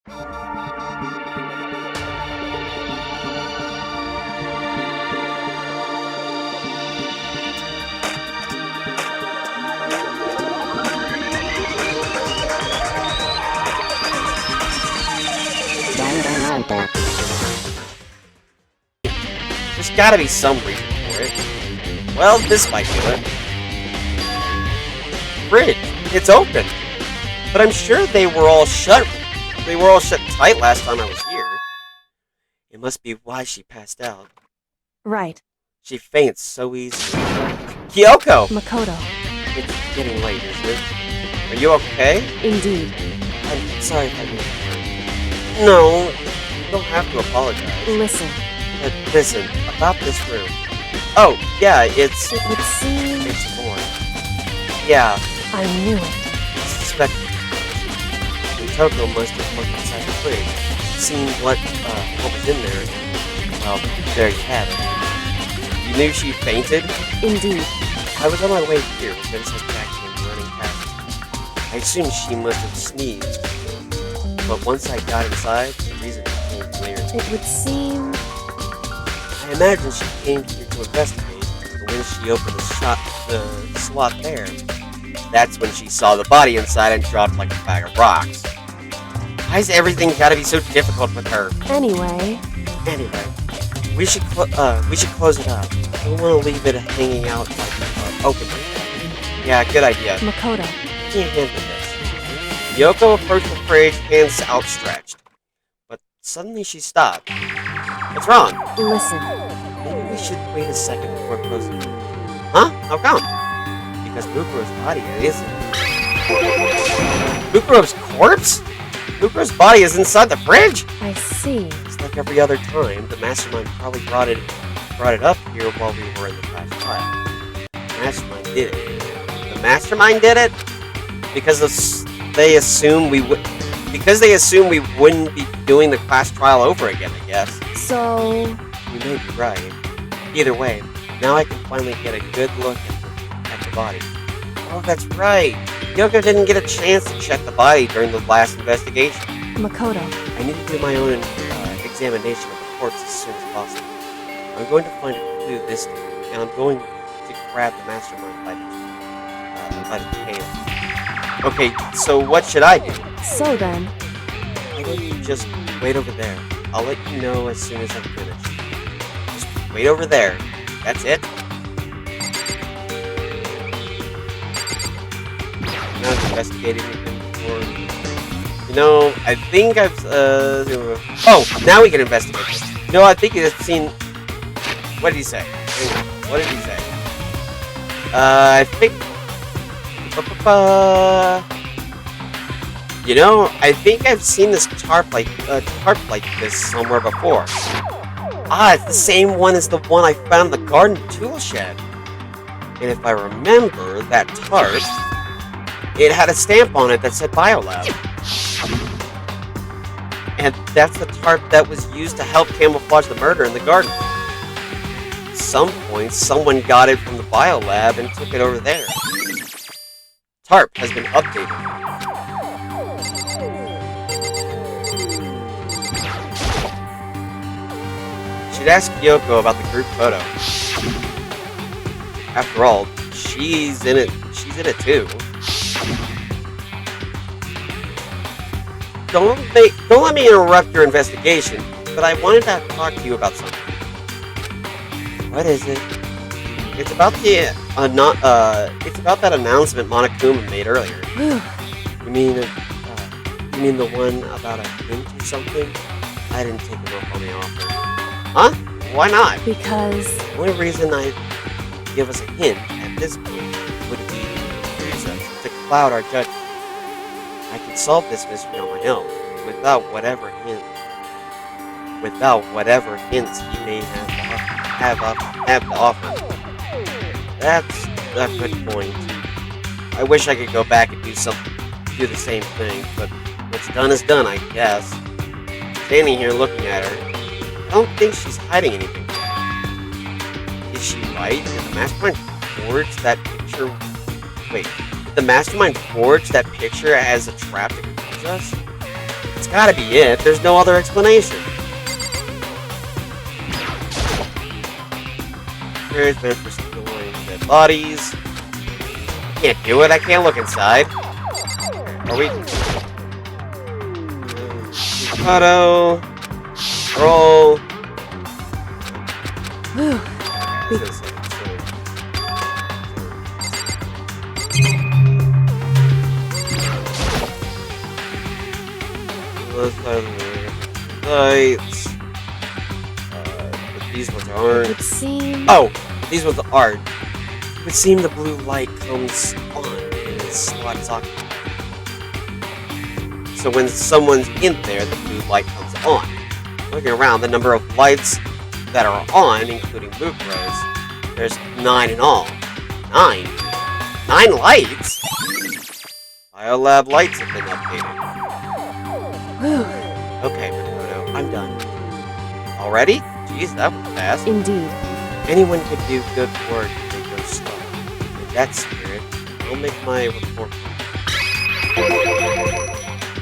Danganronpa. There's gotta be some reason for it. Well, this might do it. Fridge, it's open. But I'm sure they were all shut. They were all shut tight last time I was here. It must be why she passed out. Right. She faints so easily. Kyoko! Makoto. It's getting late, isn't it? Are you okay? Indeed. I'm sorry if I made you hurt. No, you don't have to apologize. Listen. But listen, about this room. Oh, yeah, it's... It would seem... It's more. Yeah, I knew it. I suspected it. Kyoko must have looked inside the fridge, seen what was in there. Well, there you have it. You knew she fainted? Indeed. I was on my way here, Princess Jack came running past. I assumed she must have sneezed. But once I got inside, the reason became clear. It would seem... I imagine she came here to investigate, but when she opened the slot there, that's when she saw the body inside and dropped like a bag of rocks. Why's everything gotta be so difficult with her? Anyway, we should close it up. I don't want to leave it hanging out like open. Yeah, good idea. Makoto. Can't handle this. Kyoko approached the fridge, hands outstretched. But suddenly she stopped. What's wrong? Listen. Maybe we should wait a second before closing it. Huh? How come? Because Bukuro's body isn't. Bukuro's corpse? Bukuro's body is inside the fridge? I see. It's like every other time, the mastermind probably brought it up here while we were in the class trial. The mastermind did it. The mastermind did it? Because they assume we wouldn't be doing the class trial over again, I guess. So... You may be right. Either way, now I can finally get a good look at the body. Oh, that's right. Kyoko didn't get a chance to check the body during the last investigation. Makoto. I need to do my own examination of the corpse as soon as possible. I'm going to find a clue this time, and I'm going to grab the mastermind by the tail. Okay, so what should I do? So then... Why don't you just wait over there? I'll let you know as soon as I'm finished. Just wait over there. That's it? Not investigating anything before. You know, I think I've oh, now we can investigate this. No, I think I've seen. What did he say? What did he say? I think. You know, I think I've seen this tarp like this somewhere before. Ah, it's the same one as the one I found in the garden tool shed. And if I remember, that tarp, it had a stamp on it that said Biolab. And that's the tarp that was used to help camouflage the murder in the garden. At some point, someone got it from the Biolab and took it over there. Tarp has been updated. Should ask Kyoko about the group photo. After all, she's in it too. Don't let me interrupt your investigation, but I wanted to talk to you about something. What is it? It's about it's about that announcement Monokuma made earlier. You mean the one about a hint or something? I didn't take him up on the offer. Huh? Why not? Because... The only reason I'd give us a hint at this point would be to cloud our judgment. I can solve this mystery on my own, without whatever hints he may have to offer. That's a good point. I wish I could go back and do the same thing, but what's done is done, I guess. Standing here looking at her, I don't think she's hiding anything. Is she right? Did the mastermind forge that picture? Wait, did the mastermind forge that picture as a trap to confuse us? That's gotta be it. There's no other explanation. There's been for storing dead bodies. Can't do it. I can't look inside. Are we? Auto. Roll. Whew. Lights. But these ones It aren't. would seem. Oh, these ones aren't. It would seem the blue light comes on in this slot socket. So when someone's in there, the blue light comes on. Looking around, the number of lights that are on, including Mukuro's, there's 9 in all. 9? 9 lights? Biolab lights have been updated. Whew. Okay, Makoto, I'm done. Already? Jeez, that was fast. Indeed. Anyone could do good work if they go slow. In that spirit, I'll make my report.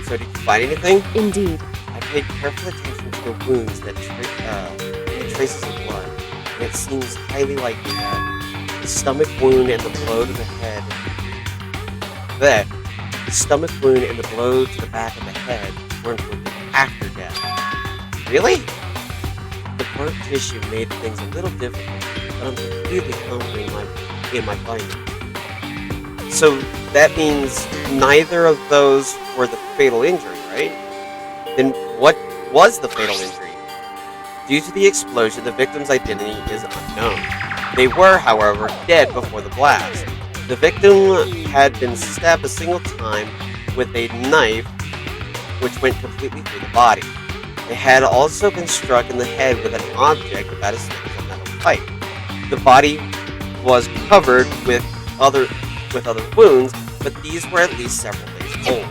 So, did you find anything? Indeed. I paid careful attention to the wounds that and the traces of blood, and it seems highly likely that the stomach wound and the blow to the head. The stomach wound and the blow to the back of the head were inflicted after death. Really? The burnt tissue made things a little difficult, but I'm completely confident in my findings. So that means neither of those were the fatal injury, right? Then what was the fatal injury? Due to the explosion, the victim's identity is unknown. They were, however, dead before the blast. The victim had been stabbed a single time with a knife, which went completely through the body. They had also been struck in the head with an object about as thick as a metal pipe. The body was covered with other wounds, but these were at least several days old.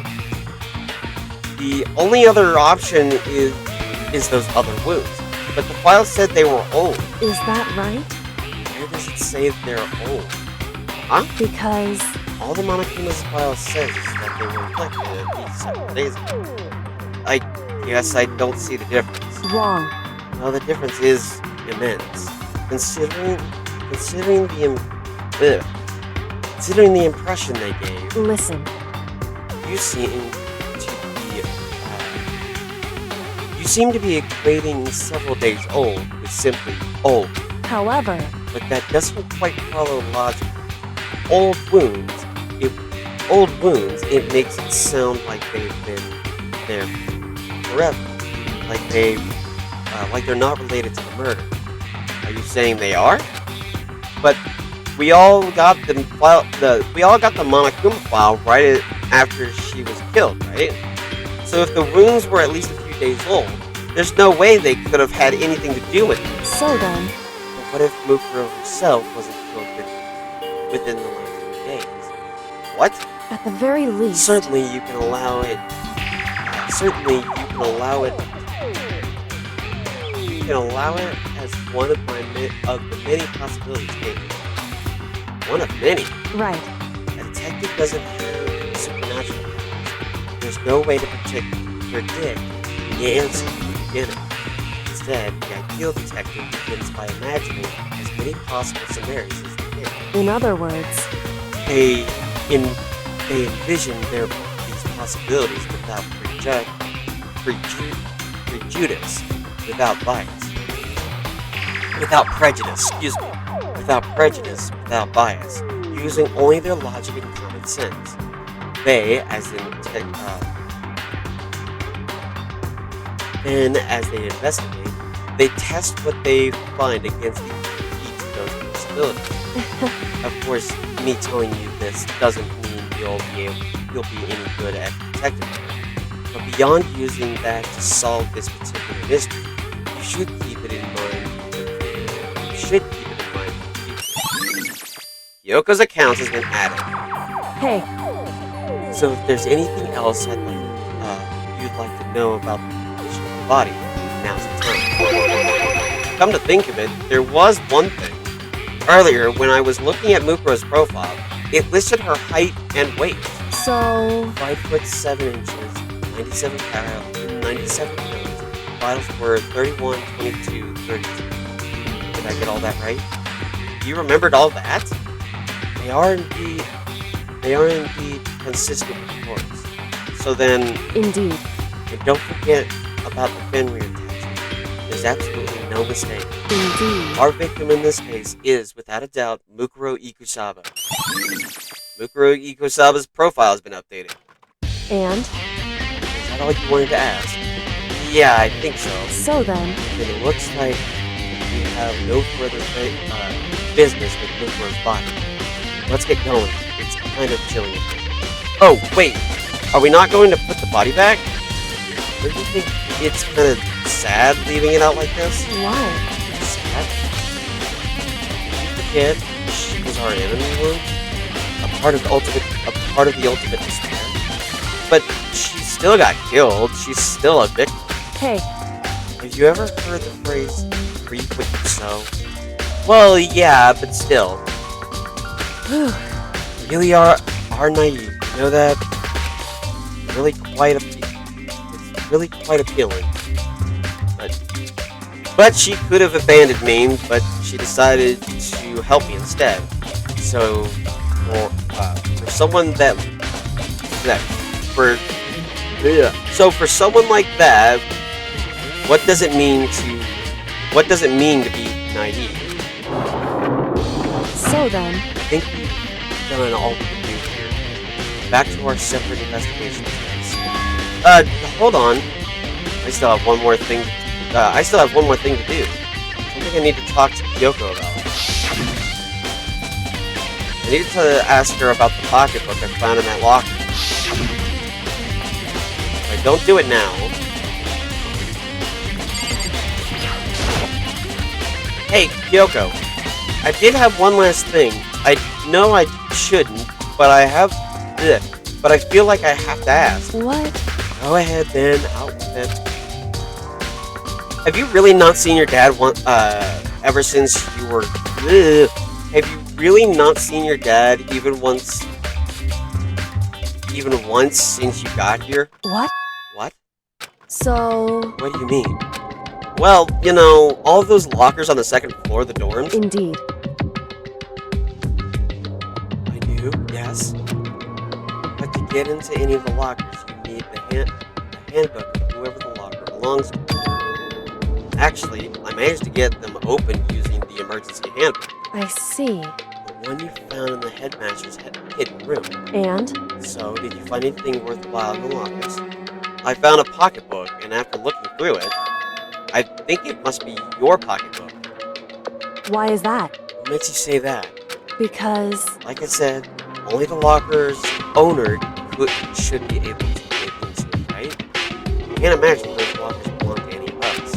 The only other option is those other wounds, but the file said they were old. Is that right? Where does it say they're old? Huh? Because. All the Monokuma's file says is that they were inflicted at least several days ago. I guess I don't see the difference. Wrong. Well, the difference is immense. Considering the impression they gave, Listen. you seem to be equating several days old with simply old. However. But that doesn't quite follow logic. Old wounds, it makes it sound like they've been there forever. Like they're not related to the murder. Are you saying they are? But we all got the Monokuma file right after she was killed, right? So if the wounds were at least a few days old, there's no way they could have had anything to do with it. So then. But what if Mukuro herself wasn't killed within the last few days? What? At the very least. Certainly you can allow it. You can allow it as one of the many possibilities given. One of many. Right. A detective doesn't have supernatural powers. There's no way to predict the answer from the beginning. Instead, the ideal detective begins by imagining as many possible scenarios as they can. In other words. They envision these possibilities without prejudice, without bias. Without prejudice, without bias, using only their logic and common sense. They, as they investigate, they test what they find against each of those possibilities. Of course, me telling you this doesn't mean you'll be any good at detective work. But beyond using that to solve this particular mystery, you should keep it in mind. Kyoko's account has been added. Hey. So if there's anything else you'd like to know about the condition of the body, now's the time. Come to think of it, there was one thing. Earlier, when I was looking at Mukuro's profile, it listed her height and weight. So. 5'7" 97 pounds, 97 pounds. Vitals were 31, 22, 32. Did I get all that right? You remembered all that? They are indeed consistent reports. So then, Indeed. and don't forget about the Fenrir tattoo. There's absolutely no mistake. Indeed. Our victim in this case is, without a doubt, Mukuro Ikusaba. Mukuro Ikusaba's profile has been updated. And? Is that all you wanted to ask? Yeah, I think so. So then, It looks like we have no further business with Mukuro's body. Let's get going. It's kind of chilly. Oh, wait. Are we not going to put the body back? Don't you think it's kind of sad leaving it out like this? why? Sad? Did you forget she was our enemy once? A part of the ultimate despair? But she still got killed. She's still a victim. Hey, Have you ever heard the phrase, reap what you sow? Well, yeah, but still. whew, Really are naive. You know that? It's really quite appealing. But she could have abandoned me, but she decided to help me instead. So, for someone for someone like that, what does it mean to be naive? so then, I think we've done all we can do here. Back to our separate investigation steps. Hold on. I still have one more thing to do. Something I need to talk to Kyoko about. I needed to ask her about the pocketbook I found in that locker. If I don't do it now... Hey, Kyoko. I did have one last thing. I know I shouldn't, but I feel like I have to ask. what? Go ahead then, out with it. Have you really not seen your dad ever since you were... Have you really not seen your dad even once since you got here? What? What? So, What do you mean? Well, you know, all of those lockers on the second floor of the dorms. indeed. I do, yes. But to get into any of the lockers, you need the handbook of whoever the locker belongs to. Actually, I managed to get them open using the emergency handbook. I see. The one you found in the headmaster's hidden room. And? So, did you find anything worthwhile in the lockers? I found a pocketbook, and after looking through it, I think it must be your pocketbook. Why is that? What makes you say that? Because, Like I said, only the locker's owner should be able to get into it, right? I can't imagine those lockers belong to any of us.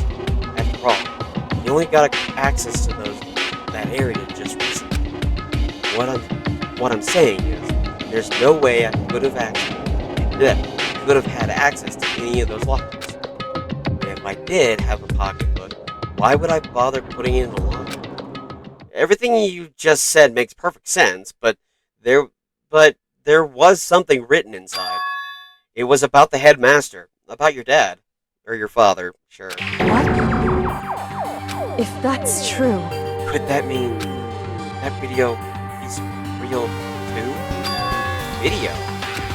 After all, you only got access to that area just recently. What I'm saying is, there's no way I could have had access to any of those lockers. And if I did have a pocketbook, why would I bother putting it in a locker? Everything you just said makes perfect sense, but there was something written inside. It was about the headmaster, about your dad, or your father, sure. what? If that's true, Could that mean that video is real too? Video?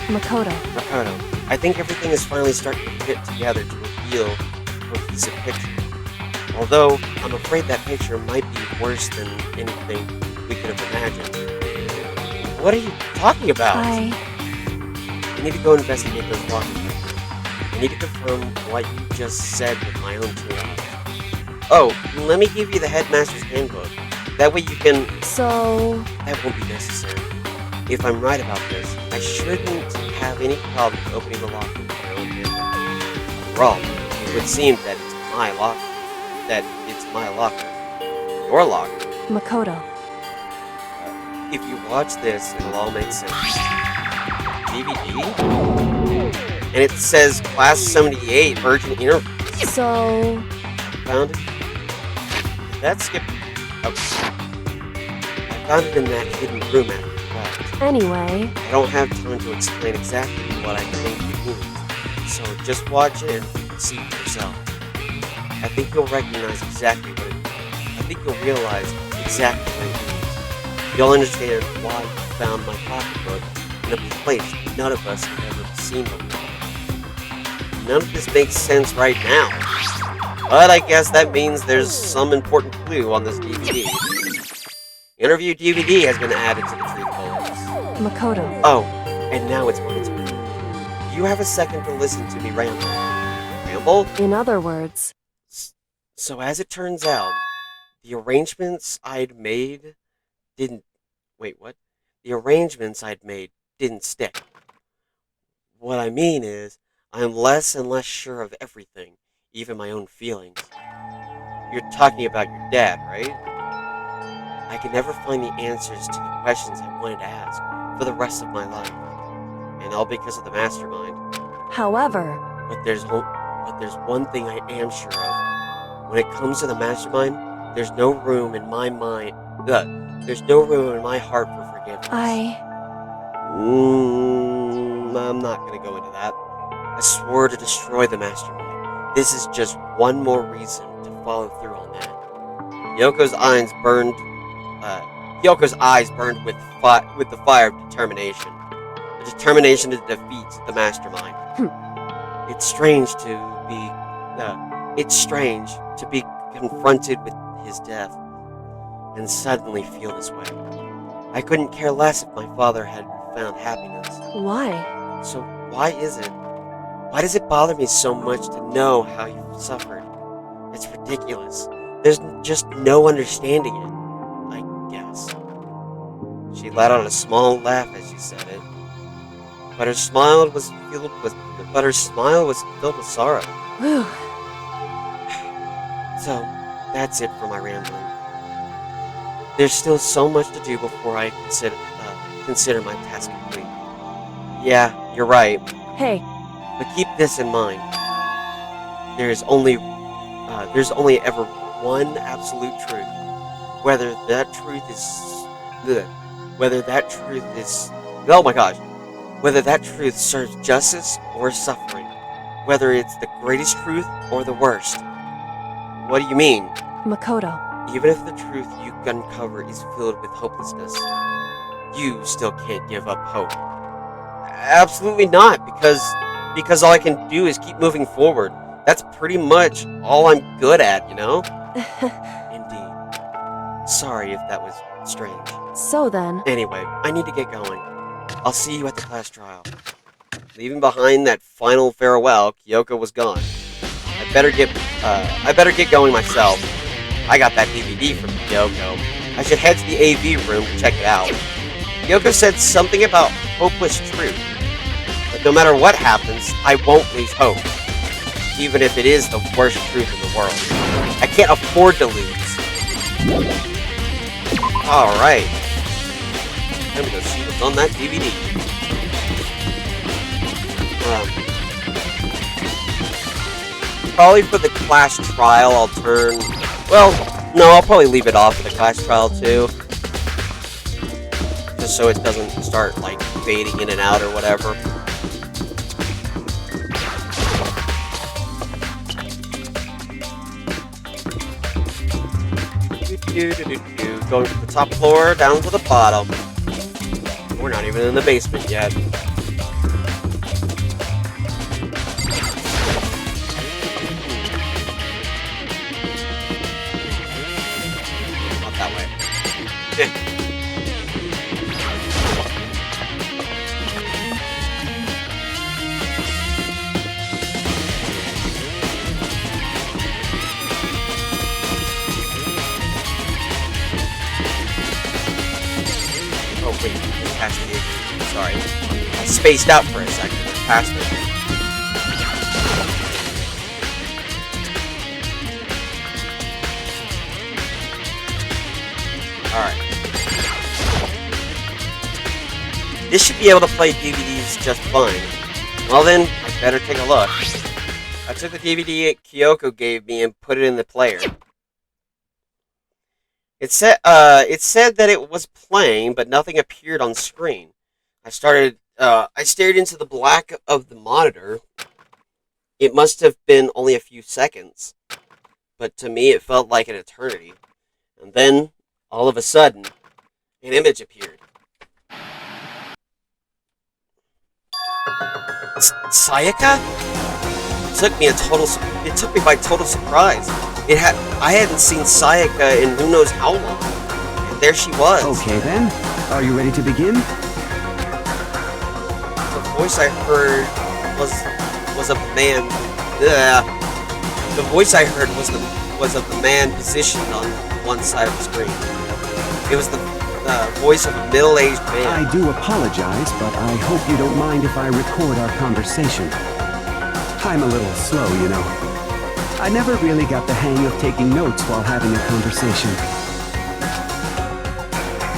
Makoto, Makoto, I think everything is finally starting to fit together to reveal a cohesive picture. Although, I'm afraid that picture might be worse than anything we could have imagined. What are you talking about? I need to go investigate those lockers. I need to confirm what you just said with my own two eyes. Oh, let me give you the headmaster's handbook. That way you can... So, That won't be necessary. If I'm right about this, I shouldn't have any problems opening the locker with my own handbook. After all, it would seem that it's my locker. Your locker. Makoto, If you watch this, it'll all make sense. DVD? And it says Class 78 Urgent Interview. so, Found it? That skip. Okay. I found it in that hidden room after the fact. anyway, I don't have time to explain exactly what I think it means. So just watch it and and see for yourself. I think you'll recognize exactly what it means. I think you'll realize exactly what it means. You'll understand why you found my pocketbook in a place none of us have ever seen before. None of this makes sense right now. But I guess that means there's some important clue on this DVD. Interview DVD has been added to the truth bullets. Makoto. Oh, and now it's my turn. Do you have a second to listen to me ramble? Ramble? In other words, So as it turns out, the arrangements I'd made didn't... Wait, what? The arrangements I'd made didn't stick. What I mean is, I'm less and less sure of everything, even my own feelings. You're talking about your dad, right? I can never find the answers to the questions I wanted to ask for the rest of my life. And all because of the mastermind. however, But there's one thing I am sure of. When it comes to the mastermind, there's no room in my mind. There's no room in my heart for forgiveness. I'm not gonna go into that. I swore to destroy the mastermind. This is just one more reason to follow through on that. Kyoko's eyes burned with the fire of determination. The determination to defeat the mastermind. It's strange to be confronted with his death and suddenly feel this way. I couldn't care less if my father had found happiness. why? So why does it bother me so much to know how you've suffered? It's ridiculous. There's just no understanding it, I guess. She let out a small laugh as she said it, but her smile was filled with sorrow. Whew. So, that's it for my rambling. There's still so much to do before I consider my task complete. Yeah, you're right. Hey, But keep this in mind. There's only ever one absolute truth. Whether that truth serves justice or suffering. Whether it's the greatest truth or the worst. What do you mean? Makoto. Even if the truth you uncover is filled with hopelessness, you still can't give up hope. Absolutely not, because all I can do is keep moving forward. That's pretty much all I'm good at, you know? Indeed. Sorry if that was strange. So then, Anyway, I need to get going. I'll see you at the class trial. Leaving behind that final farewell, Kyoko was gone. I better get going myself. I got that DVD from Kyoko. I should head to the AV room to check it out. Kyoko said something about hopeless truth. But no matter what happens, I won't lose hope. Even if it is the worst truth in the world. I can't afford to lose. Alright. Time to go see what's on that DVD. Probably for the class trial, I'll turn... Well, no, I'll probably leave it off for the class trial, too. Just so it doesn't start, like, fading in and out or whatever. Going from the top floor down to the bottom. We're not even in the basement yet. Not that way. Oh wait, past the exit. Sorry. I spaced out for a second. Past it. Alright. This should be able to play DVDs just fine. Well then, I better take a look. I took the DVD Kyoko gave me and put it in the player. It said that it was playing, but nothing appeared on screen. I stared into the black of the monitor, It must have been only a few seconds, but to me it felt like an eternity. And then, all of a sudden, an image appeared. Sayaka? It took me by total surprise. I hadn't seen Sayaka in who knows how long. And there she was. Okay then, are you ready to begin? The voice I heard was of the man. The voice I heard was of the man positioned on one side of the screen. It was the voice of a middle-aged man. I do apologize, but I hope you don't mind if I record our conversation. I'm a little slow, you know. I never really got the hang of taking notes while having a conversation.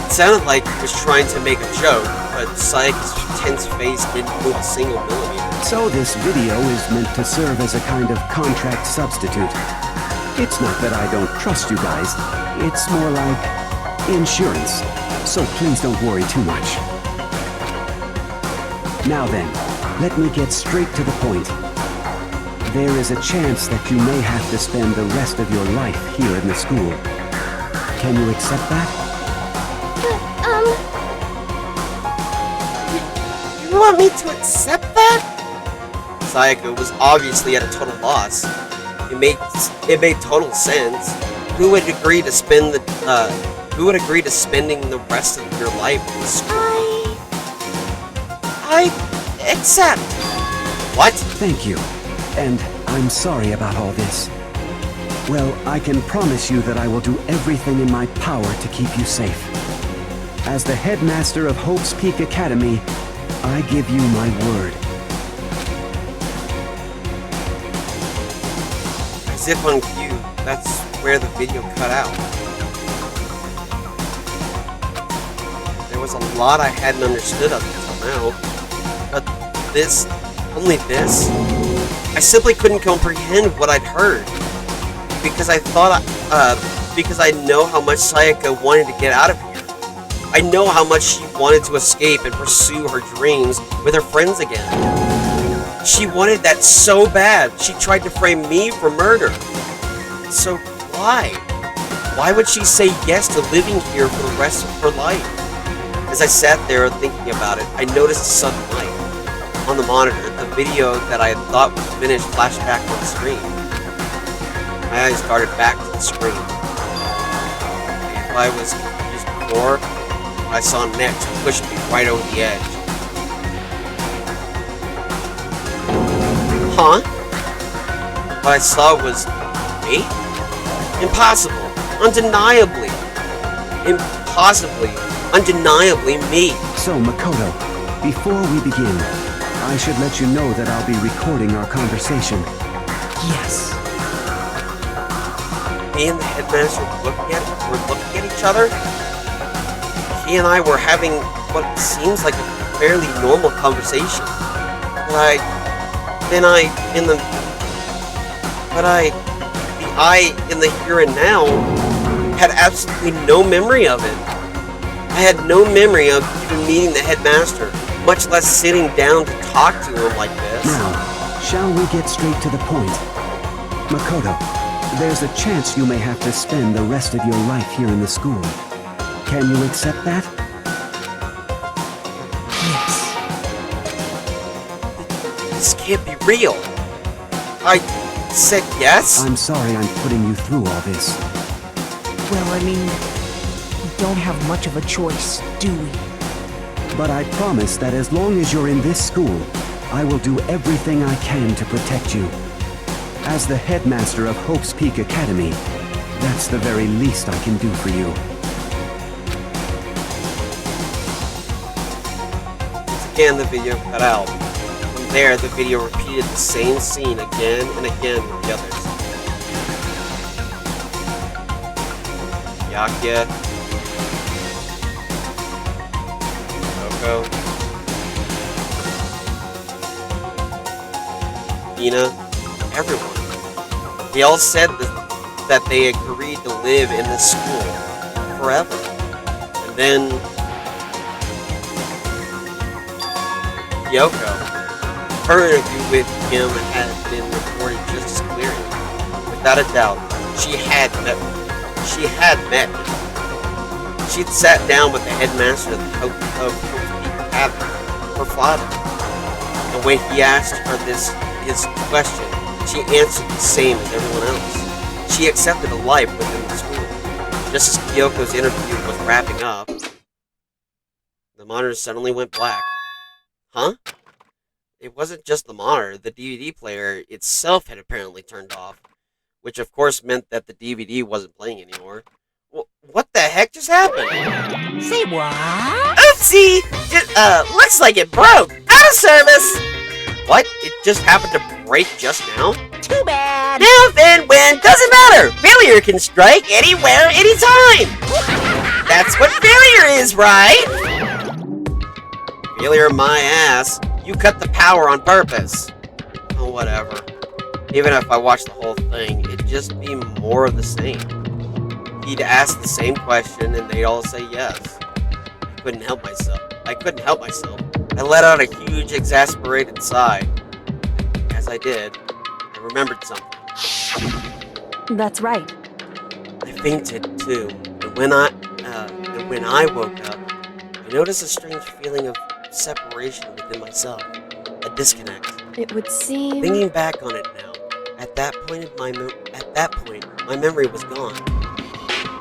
It sounded like he was trying to make a joke, but Sayaka's tense face didn't move a single millimeter. So this video is meant to serve as a kind of contract substitute. It's not that I don't trust you guys. It's more like insurance. So please don't worry too much. Now then, let me get straight to the point. There is a chance that you may have to spend the rest of your life here in the school. Can you accept that? You want me to accept that? Sayaka was obviously at a total loss. It made total sense. Who would agree to spending the rest of your life in school? I accept. What? Thank you. And I'm sorry about all this. Well, I can promise you that I will do everything in my power to keep you safe. As the headmaster of Hope's Peak Academy, I give you my word. As if on cue, that's where the video cut out. There was a lot I hadn't understood up until now, but only this, I simply couldn't comprehend what I'd heard, because because I know how much Sayaka wanted to get out of here. I know how much she wanted to escape and pursue her dreams with her friends again. She wanted that so bad, she tried to frame me for murder. So why? Why would she say yes to living here for the rest of her life? As I sat there thinking about it, I noticed a sudden light. On the monitor, the video that I had thought was finished flashed back on the screen. My eyes darted back to the screen. If I was confused before, what I saw next pushed me right over the edge. Huh? What I saw was me? Impossible. Undeniably. Undeniably me. So, Makoto, before we begin, I should let you know that I'll be recording our conversation. Yes. Me and the headmaster were looking at each other. He and I were having what seems like a fairly normal conversation. But I, in the here and now, had absolutely no memory of it. I had no memory of even meeting the headmaster, much less sitting down to talk to him like this. Now, shall we get straight to the point? Makoto, there's a chance you may have to spend the rest of your life here in the school. Can you accept that? Yes. This can't be real. I said yes? I'm sorry I'm putting you through all this. Well, I mean, we don't have much of a choice, do we? But I promise that as long as you're in this school, I will do everything I can to protect you. As the headmaster of Hope's Peak Academy, that's the very least I can do for you. Once again, the video cut out. From there, the video repeated the same scene again and again with the others. Yakia, Kyoko, Ina, everyone. They all said that they agreed to live in this school forever. And then Kyoko, her interview with him had been without a doubt, she had met me. She'd sat down with the headmaster of Hope's Peak Academy, her father. And when he asked her his question, she answered the same as everyone else. She accepted a life within the school. Just as Kyoko's interview was wrapping up, the monitor suddenly went black. Huh? It wasn't just the monitor, the DVD player itself had apparently turned off, which of course meant that the DVD wasn't playing anymore. What the heck just happened? Say what? Oopsie! Looks like it broke! Out of service! What? It just happened to break just now? Too bad. Now then, when? Doesn't matter! Failure can strike anywhere, anytime! That's what failure is, right? Failure my ass. You cut the power on purpose. Oh, whatever. Even if I watched the whole thing, it'd just be more of the same. He'd ask the same question and they'd all say yes. I couldn't help myself. I let out a huge, exasperated sigh. As I did, I remembered something. That's right. I fainted too, and when I woke up, I noticed a strange feeling of separation within myself, a disconnect. It would seem... Thinking back on it now, at that point, my memory was gone.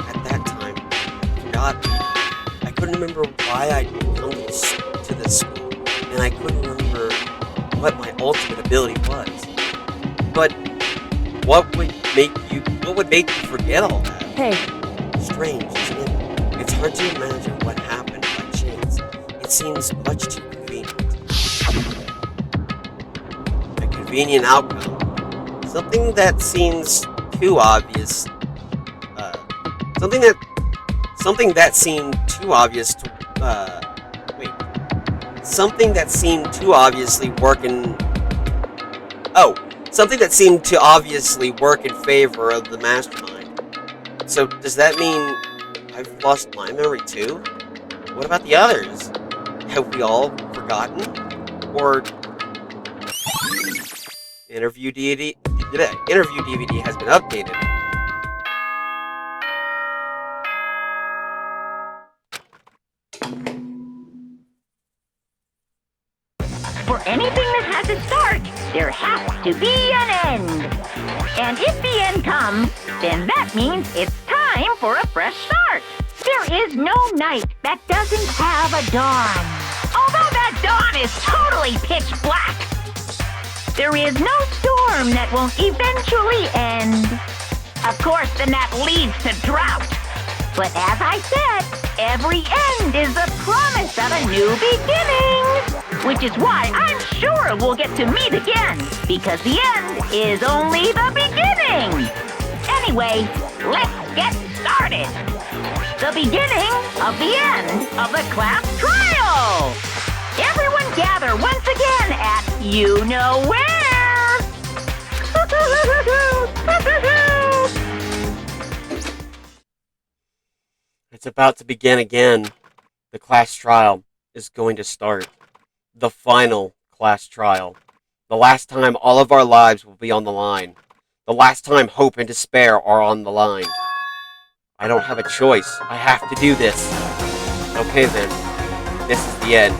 At that time, I forgot. I couldn't remember why I'd come to this school, and I couldn't remember what my ultimate ability was. But what would make you forget all that? Hey, Strange, isn't it? It's hard to imagine what happened by chance. It seems much too convenient. A convenient outcome. Something that seems too obvious. Something that seemed too obvious to. Something that seemed to obviously work in. Oh, something that seemed to obviously work in favor of the mastermind. So does that mean I've lost my memory too? What about the others? Have we all forgotten? Or interview DVD has been updated. For anything that has a start, there has to be an end. And if the end comes, then that means it's time for a fresh start. There is no night that doesn't have a dawn. Although that dawn is totally pitch black. There is no storm that won't eventually end. Of course, then that leads to drought. But as I said, every end is the promise of a new beginning. Which is why I'm sure we'll get to meet again. Because the end is only the beginning. Anyway, let's get started. The beginning of the end of the class trial. Everyone gather once again at you know where. It's about to begin again. The class trial is going to start. The final class trial. The last time all of our lives will be on the line. The last time hope and despair are on the line. I don't have a choice. I have to do this. Okay then. This is the end.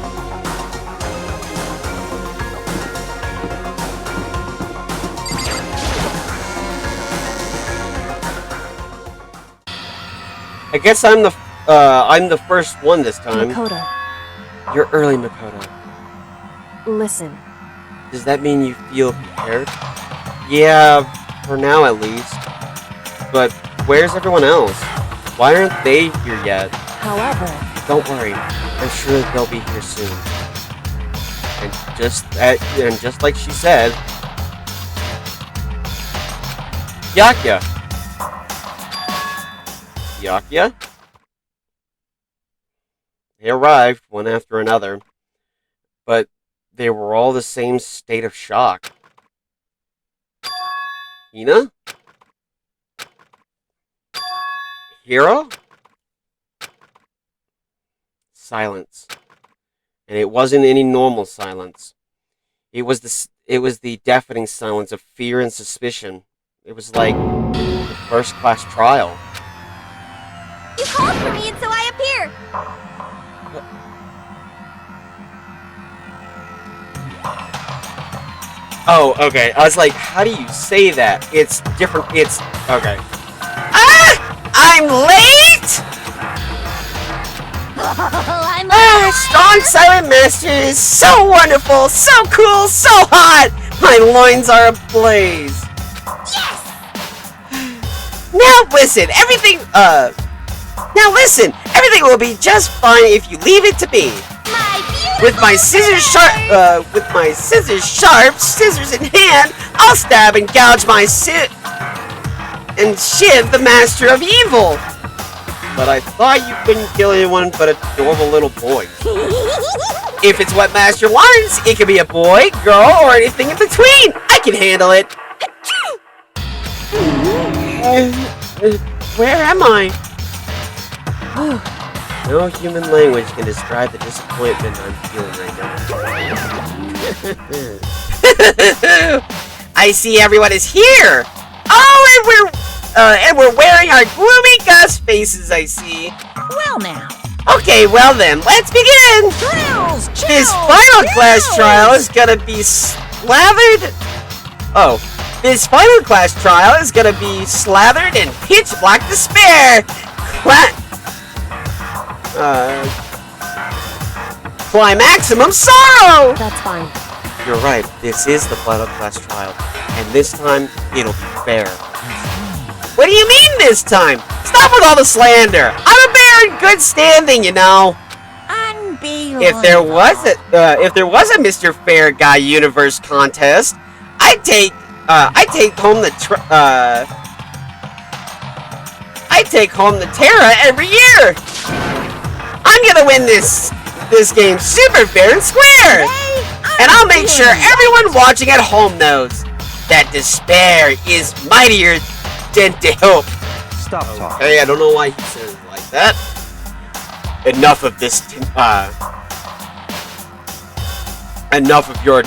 I guess I'm the first one this time. Makoto, You're early, Makoto. listen. Does that mean you feel prepared? Yeah, for now at least. But where's everyone else? Why aren't they here yet? However, Don't worry, I'm sure they'll be here soon. And just like she said, Yakya. Yakya? They arrived one after another, but they were all the same state of shock. Hina? Hiro? Silence. And it wasn't any normal silence. It was the deafening silence of fear and suspicion. It was like the first class trial. You called for me and so I appear. Oh, okay. I was like, how do you say that? It's different. It's okay. Ah! I'm late! Strong Silent Master is so wonderful, so cool, so hot! My loins are ablaze. Yes! Now listen, everything will be just fine if you leave it to me. My beautiful With my scissors sharp, scissors in hand, I'll stab and gouge and shiv the master of evil. But I thought you couldn't kill anyone but adorable little boys. If it's what Master wants, it can be a boy, girl, or anything in between. I can handle it. Where am I? No human language can describe the disappointment I'm feeling right now. I see everyone is here. Oh, and we're wearing our gloomy gust faces, I see. Well now. Okay, well then, let's begin! Thrills! This final class trial is gonna be slathered in pitch black despair! Climaximum sorrow! That's fine. You're right, this is the final class trial, and this time, it'll be fair. What do you mean this time? Stop with all the slander! I'm a bear in good standing, you know! Unbelievable. If there was a Mr. Fair Guy Universe contest, I'd take home the Terra every year. I'm gonna win this game super fair and square, and I'll make sure everyone watching at home knows that despair is mightier than hope. Stop talking. Hey, I don't know why he says it like that. Enough of this. Enough of your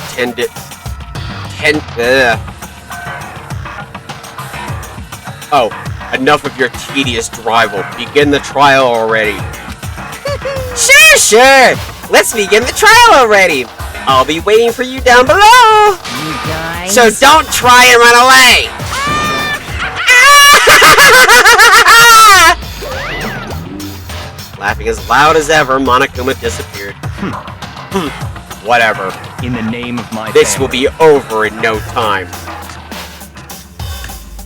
enough of your tedious drivel. Begin the trial already. Sure. Let's begin the trial already. I'll be waiting for you down below. You guys. So don't try and run away. Laughing as loud as ever, Monokuma disappeared. Whatever. In the name of my This will family. be over in no time.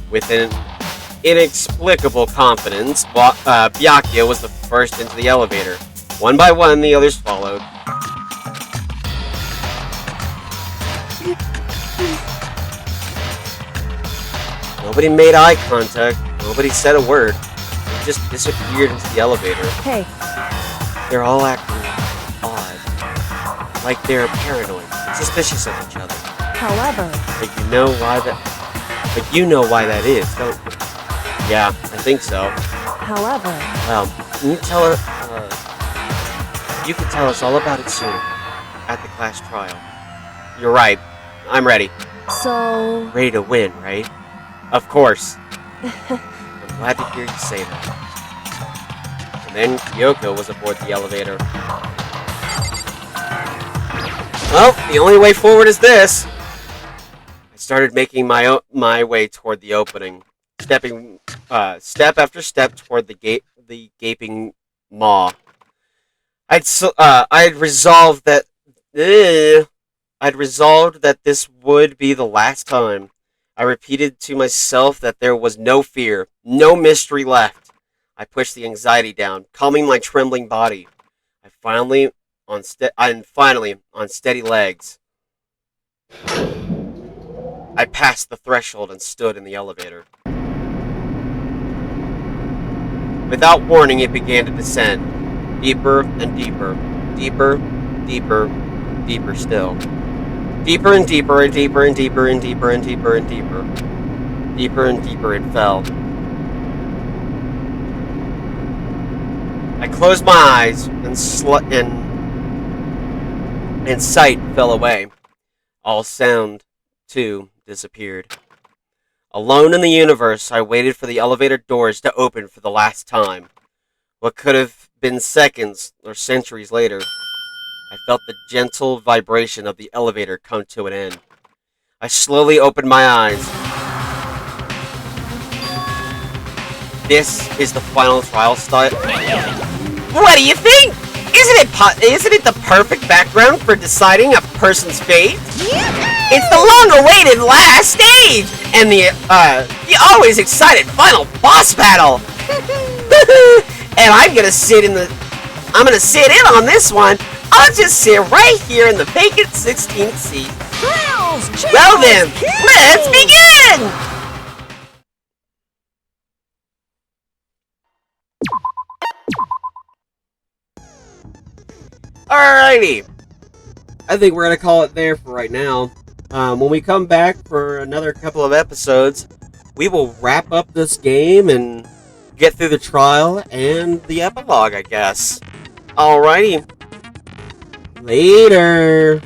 With an inexplicable confidence, Byakuya was the first into the elevator. One by one, the others followed. Nobody made eye contact. Nobody said a word. They just disappeared into the elevator. Hey, They're all acting odd. Like they're paranoid, suspicious of each other. however, But you know why that is, don't you? Yeah, I think so. however, Well, can you tell her, you can tell us all about it soon. At the class trial. You're right. I'm ready. so, Ready to win, right? Of course. I'm glad to hear you say that. And then Kyoko was aboard the elevator. Well, the only way forward is this. I started making my way toward the opening, stepping step after step toward the gaping maw. I'd resolved that this would be the last time. I repeated to myself that there was no fear, no mystery left. I pushed the anxiety down, calming my trembling body. I'm finally on steady legs. I passed the threshold and stood in the elevator. Without warning, it began to descend. Deeper and deeper. Deeper, deeper, deeper still. Deeper and deeper and deeper and deeper and deeper and deeper and deeper. Deeper and deeper it fell. I closed my eyes and sight fell away. All sound, too, disappeared. Alone in the universe, I waited for the elevator doors to open for the last time. What could have been seconds or centuries later, I felt the gentle vibration of the elevator come to an end. I slowly opened my eyes. This is the final trial start. What do you think? Isn't it the perfect background for deciding a person's fate? It's the long-awaited last stage and the always excited final boss battle. And I'm gonna sit in on this one. I'll just sit right here in the vacant 16th seat. Well then, let's begin! Alrighty. I think we're gonna call it there for right now. When we come back for another couple of episodes, we will wrap up this game and get through the trial and the epilogue, I guess. Alrighty. Later.